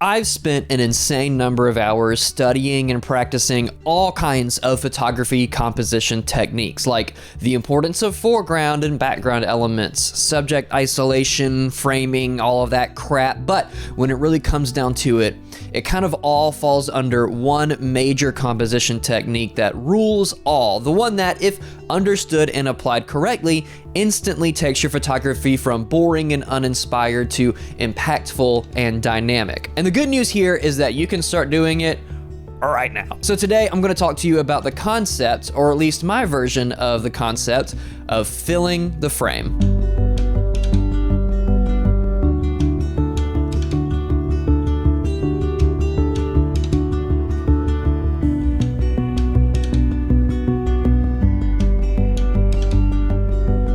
I've spent an insane number of hours studying and practicing all kinds of photography composition techniques, like the importance of foreground and background elements, subject isolation, framing, all of that crap. But when it really comes down to it, it kind of all falls under one major composition technique that rules all. The one that, if understood and applied correctly, instantly takes your photography from boring and uninspired to impactful and dynamic. And the good news here is that you can start doing it right now. So today I'm going to talk to you about the concept, or at least my version of the concept, of filling the frame.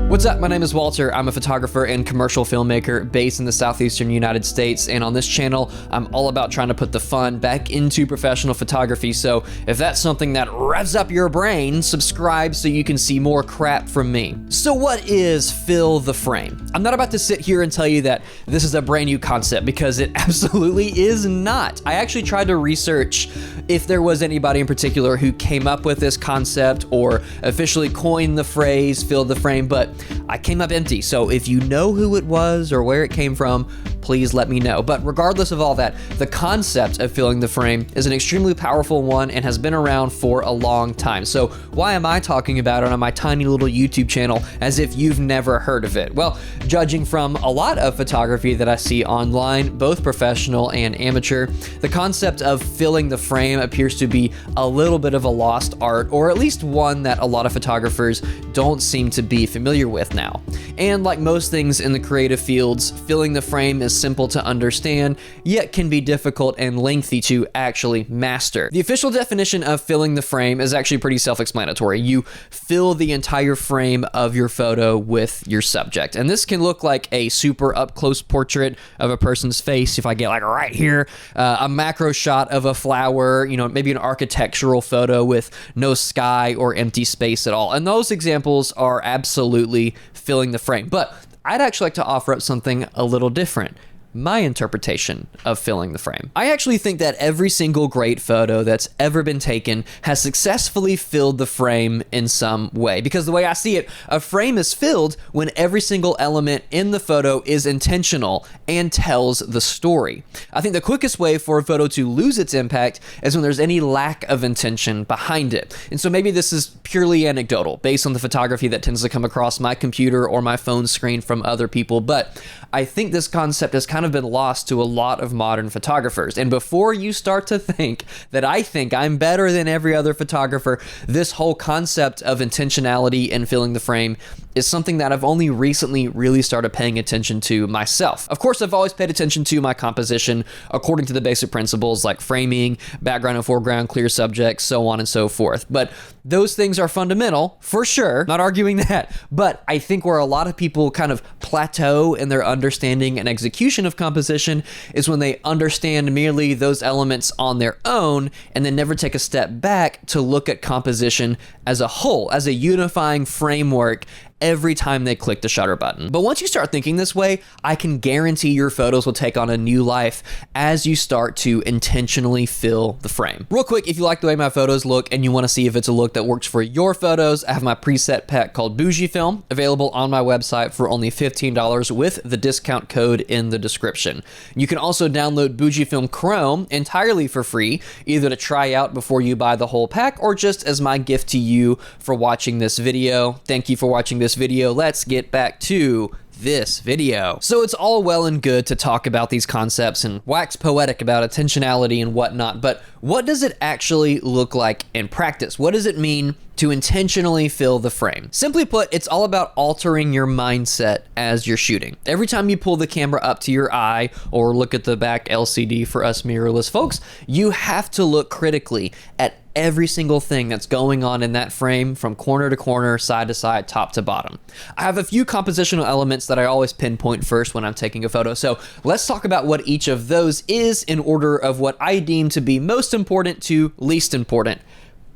What's up? My name is Walter. I'm a photographer and commercial filmmaker based in the southeastern United States, and on this channel, I'm all about trying to put the fun back into professional photography. So if that's something that revs up your brain, subscribe so you can see more crap from me. So what is fill the frame? I'm not about to sit here and tell you that this is a brand new concept, because it absolutely is not. I actually tried to research if there was anybody in particular who came up with this concept or officially coined the phrase fill the frame, but I came up empty. So if you know who it was or where it came from, please let me know. But regardless of all that, the concept of filling the frame is an extremely powerful one and has been around for a long time. So why am I talking about it on my tiny little YouTube channel as if you've never heard of it? Well, judging from a lot of photography that I see online, both professional and amateur, the concept of filling the frame appears to be a little bit of a lost art, or at least one that a lot of photographers don't seem to be familiar with now. And like most things in the creative fields, filling the frame is simple to understand, yet can be difficult and lengthy to actually master. The official definition of filling the frame is actually pretty self-explanatory. You fill the entire frame of your photo with your subject. And this can look like a super up-close portrait of a person's face, if I get like right here, a macro shot of a flower, maybe an architectural photo with no sky or empty space at all. And those examples are absolutely filling the frame. But I'd actually like to offer up something a little different. My interpretation of filling the frame. I actually think that every single great photo that's ever been taken has successfully filled the frame in some way. Because the way I see it, a frame is filled when every single element in the photo is intentional and tells the story. I think the quickest way for a photo to lose its impact is when there's any lack of intention behind it. And so maybe this is purely anecdotal based on the photography that tends to come across my computer or my phone screen from other people, but I think this concept has kind of been lost to a lot of modern photographers. And before you start to think that I think I'm better than every other photographer, this whole concept of intentionality and filling the frame is something that I've only recently really started paying attention to myself. Of course, I've always paid attention to my composition according to the basic principles like framing, background and foreground, clear subjects, so on and so forth. But those things are fundamental, for sure, not arguing that. But I think where a lot of people kind of plateau in their understanding and execution of composition is when they understand merely those elements on their own and then never take a step back to look at composition as a whole, as a unifying framework every time they click the shutter button. But once you start thinking this way, I can guarantee your photos will take on a new life as you start to intentionally fill the frame. Real quick, if you like the way my photos look and you want to see if it's a look that works for your photos, I have my preset pack called Fujifilm available on my website for only $15 with the discount code in the description. You can also download Fujifilm Chrome entirely for free, either to try out before you buy the whole pack or just as my gift to you for watching this video. Thank you for watching this video. Let's get back to this video. So it's all well and good to talk about these concepts and wax poetic about intentionality and whatnot, but what does it actually look like in practice? What does it mean to intentionally fill the frame? Simply put, it's all about altering your mindset as you're shooting. Every time you pull the camera up to your eye or look at the back LCD for us mirrorless folks, you have to look critically at every single thing that's going on in that frame from corner to corner, side to side, top to bottom. I have a few compositional elements that I always pinpoint first when I'm taking a photo. So let's talk about what each of those is in order of what I deem to be most important to least important.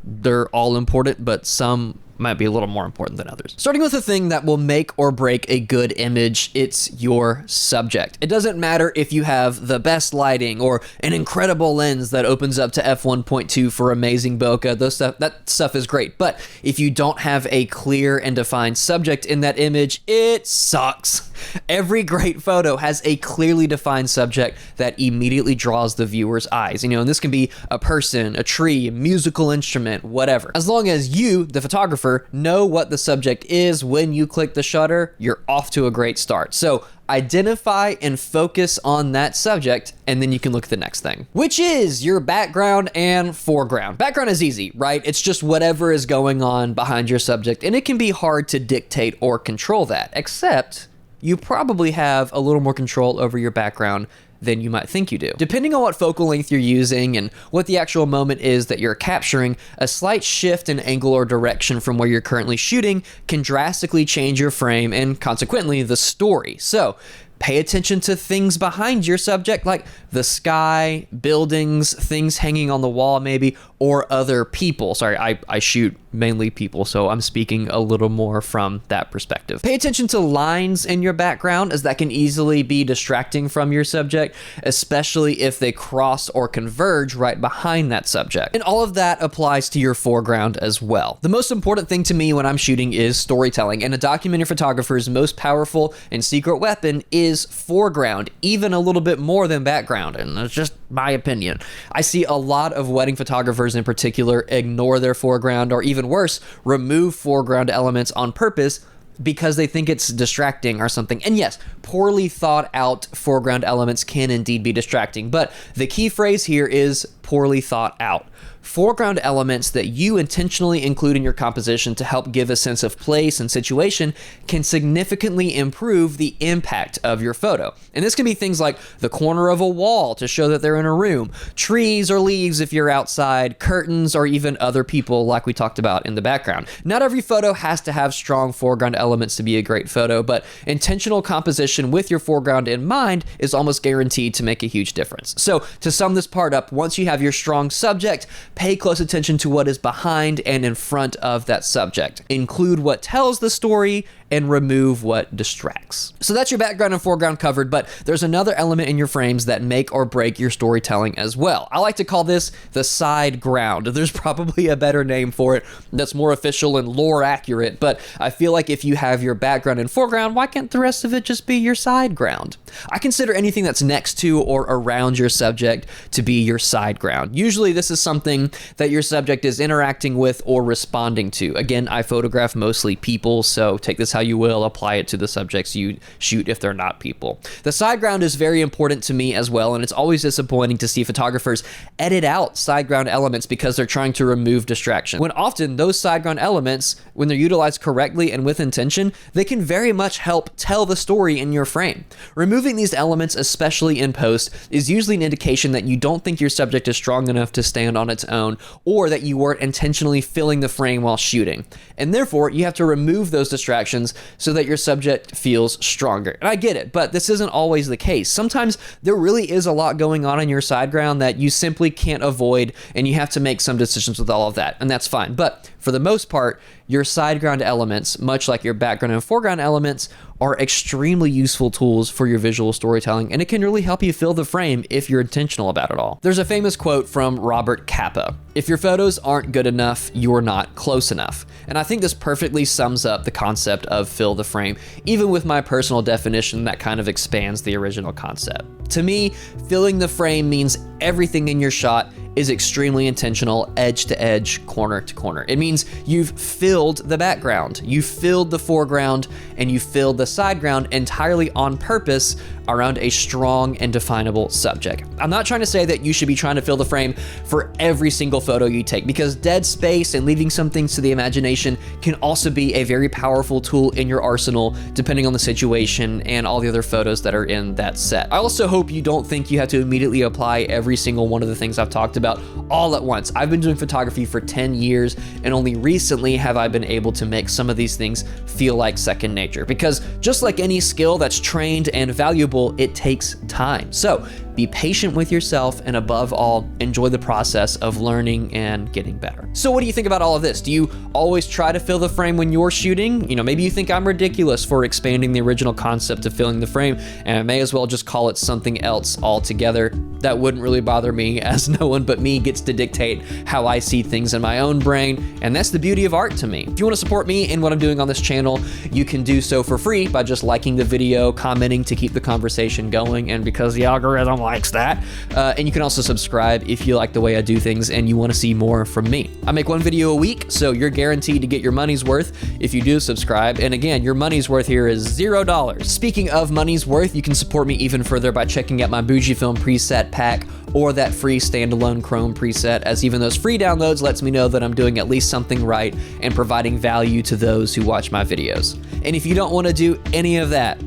They're all important, but some might be a little more important than others. Starting with the thing that will make or break a good image, it's your subject. It doesn't matter if you have the best lighting or an incredible lens that opens up to f1.2 for amazing bokeh. That stuff is great. But if you don't have a clear and defined subject in that image, it sucks. Every great photo has a clearly defined subject that immediately draws the viewer's eyes. And this can be a person, a tree, a musical instrument, whatever. As long as you, the photographer, know what the subject is when you click the shutter, you're off to a great start. So identify and focus on that subject, and then you can look at the next thing, which is your background and foreground. Background is easy, right? It's just whatever is going on behind your subject, and it can be hard to dictate or control that, except you probably have a little more control over your background than you might think you do. Depending on what focal length you're using and what the actual moment is that you're capturing, a slight shift in angle or direction from where you're currently shooting can drastically change your frame and consequently the story. So pay attention to things behind your subject, like the sky, buildings, things hanging on the wall maybe, or other people. Sorry, I shoot mainly people, so I'm speaking a little more from that perspective. Pay attention to lines in your background, as that can easily be distracting from your subject, especially if they cross or converge right behind that subject. And all of that applies to your foreground as well. The most important thing to me when I'm shooting is storytelling, and a documentary photographer's most powerful and secret weapon is foreground, even a little bit more than background, and that's just my opinion. I see a lot of wedding photographers in particular ignore their foreground, or even worse, remove foreground elements on purpose because they think it's distracting or something. And yes, poorly thought out foreground elements can indeed be distracting, but the key phrase here is poorly thought out. Foreground elements that you intentionally include in your composition to help give a sense of place and situation can significantly improve the impact of your photo. And this can be things like the corner of a wall to show that they're in a room, trees or leaves if you're outside, curtains, or even other people like we talked about in the background. Not every photo has to have strong foreground elements to be a great photo, but intentional composition with your foreground in mind is almost guaranteed to make a huge difference. So to sum this part up, once you have your strong subject, pay close attention to what is behind and in front of that subject. Include what tells the story and remove what distracts. So that's your background and foreground covered, but there's another element in your frames that make or break your storytelling as well. I like to call this the side ground. There's probably a better name for it that's more official and lore accurate, but I feel like if you have your background and foreground, why can't the rest of it just be your side ground? I consider anything that's next to or around your subject to be your side ground. Usually this is something that your subject is interacting with or responding to. Again, I photograph mostly people, so take this how you will, apply it to the subjects you shoot if they're not people. The side ground is very important to me as well, and it's always disappointing to see photographers edit out side ground elements because they're trying to remove distraction. When often those side ground elements, when they're utilized correctly and with intention, they can very much help tell the story in your frame. Removing these elements, especially in post, is usually an indication that you don't think your subject is strong enough to stand on its own, or that you weren't intentionally filling the frame while shooting. And therefore, you have to remove those distractions so that your subject feels stronger. And I get it, but this isn't always the case. Sometimes there really is a lot going on in your side ground that you simply can't avoid, and you have to make some decisions with all of that, and that's fine. But for the most part, your side ground elements, much like your background and foreground elements, are extremely useful tools for your visual storytelling, and it can really help you fill the frame if you're intentional about it all. There's a famous quote from Robert Capa: "If your photos aren't good enough, you're not close enough." And I think this perfectly sums up the concept of fill the frame. Even with my personal definition, that kind of expands the original concept. To me, filling the frame means everything in your shot is extremely intentional, edge to edge, corner to corner. It means you've filled the background, you filled the foreground, and you filled the side ground entirely on purpose around a strong and definable subject. I'm not trying to say that you should be trying to fill the frame for every single photo you take, because dead space and leaving some things to the imagination can also be a very powerful tool in your arsenal, depending on the situation and all the other photos that are in that set. I also hope you don't think you have to immediately apply every single one of the things I've talked about all at once. I've been doing photography for 10 years, and only recently have I been able to make some of these things feel like second nature, because just like any skill that's trained and valuable, it takes time. So be patient with yourself, and above all, enjoy the process of learning and getting better. So what do you think about all of this? Do you always try to fill the frame when you're shooting? You know, maybe you think I'm ridiculous for expanding the original concept of filling the frame, and I may as well just call it something else altogether. That wouldn't really bother me, as no one but me gets to dictate how I see things in my own brain, and that's the beauty of art to me. If you want to support me in what I'm doing on this channel, you can do so for free by just liking the video, commenting to keep the conversation going, and because the algorithm likes that. And you can also subscribe if you like the way I do things and you want to see more from me. I make one video a week, so you're guaranteed to get your money's worth if you do subscribe. And again, your money's worth here is $0. Speaking of money's worth, you can support me even further by checking out my Fujifilm preset pack or that free standalone Chrome preset, as even those free downloads lets me know that I'm doing at least something right and providing value to those who watch my videos. And if you don't want to do any of that,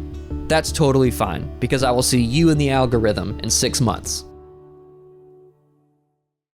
that's totally fine, because I will see you in the algorithm in 6 months.